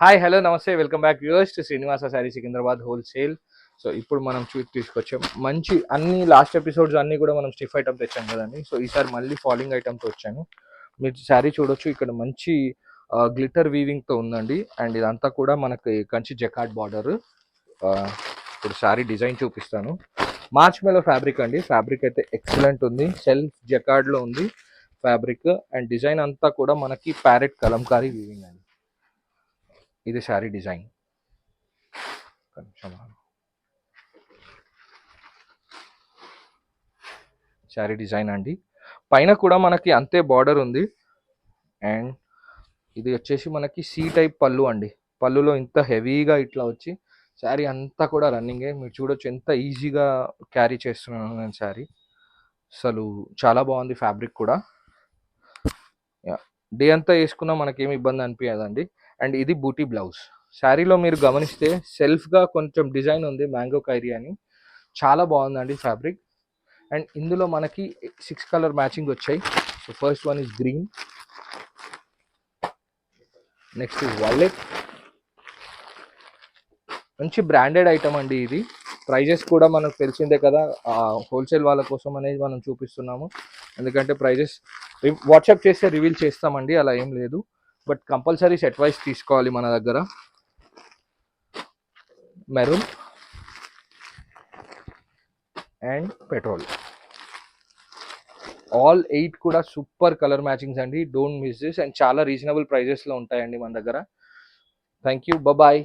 Hi hello నమస్తే welcome back viewers to Srinivasa sari Secunderabad wholesale. So ఇప్పుడు మనం తీసుకొచ్చాం మంచి అన్ని లాస్ట్ ఎపిసోడ్స్ అన్నీ కూడా మనం స్టిఫ్ ఐటమ్ తెచ్చాం కదండి. సో ఈసారి మళ్ళీ ఫాలింగ్ ఐటమ్తో వచ్చాను. మీరు శారీ చూడొచ్చు, ఇక్కడ మంచి గ్లిటర్ వీవింగ్తో ఉందండి. అండ్ ఇదంతా కూడా మనకి కంచి జకార్డ్ బార్డర్. ఇప్పుడు శారీ డిజైన్ చూపిస్తాను. మార్చ్ మేలో ఫ్యాబ్రిక్ అండి. ఫ్యాబ్రిక్ అయితే ఎక్సలెంట్ ఉంది, సెల్ఫ్ జకార్డ్లో ఉంది ఫ్యాబ్రిక్. అండ్ డిజైన్ అంతా కూడా మనకి ప్యారెట్ కలంకారీ వీవింగ్ అండి. ఇది శారీ డిజైన్. శారీ డిజైన్ అండి. పైన కూడా మనకి అంతే బార్డర్ ఉంది. అండ్ ఇది వచ్చేసి మనకి సి టైప్ పళ్ళు అండి. పళ్ళులో ఇంత హెవీగా ఇట్లా వచ్చి శారీ అంతా కూడా రన్నింగే. మీరు చూడొచ్చు ఎంత ఈజీగా క్యారీ చేస్తున్నాను నేను శారీ. అసలు చాలా బాగుంది ఫ్యాబ్రిక్ కూడా. డే అంతా వేసుకున్నా మనకేమి ఇబ్బంది అనిపించదండి. అండ్ ఇది బూటీ బ్లౌజ్. శారీలో మీరు గమనిస్తే సెల్ఫ్గా కొంచెం డిజైన్ ఉంది, మ్యాంగో కైరీ అని. చాలా బాగుందండి ఫ్యాబ్రిక్. అండ్ ఇందులో మనకి 6 కలర్ మ్యాచింగ్ వచ్చాయి. So first one is green, next is violet. మంచి బ్రాండెడ్ ఐటమ్ అండి ఇది. ప్రైజెస్ కూడా మనకు తెలిసిందే కదా, హోల్సేల్ వాళ్ళ కోసం అనేది మనం చూపిస్తున్నాము. ఎందుకంటే ప్రైజెస్ వాట్సాప్ చేస్తే రివీల్ చేస్తామండి, అలా ఏం లేదు. బట్ కంపల్సరీ సెట్ వైస్ తీసుకోవాలి మన దగ్గర. మెరూన్ అండ్ పెట్రోల్, ఆల్ 8 కూడా సూపర్ కలర్ మ్యాచింగ్స్ అండి. Don't miss this. అండ్ చాలా రీజనబుల్ ప్రైజెస్లో ఉంటాయండి మన దగ్గర. Thank you, bye.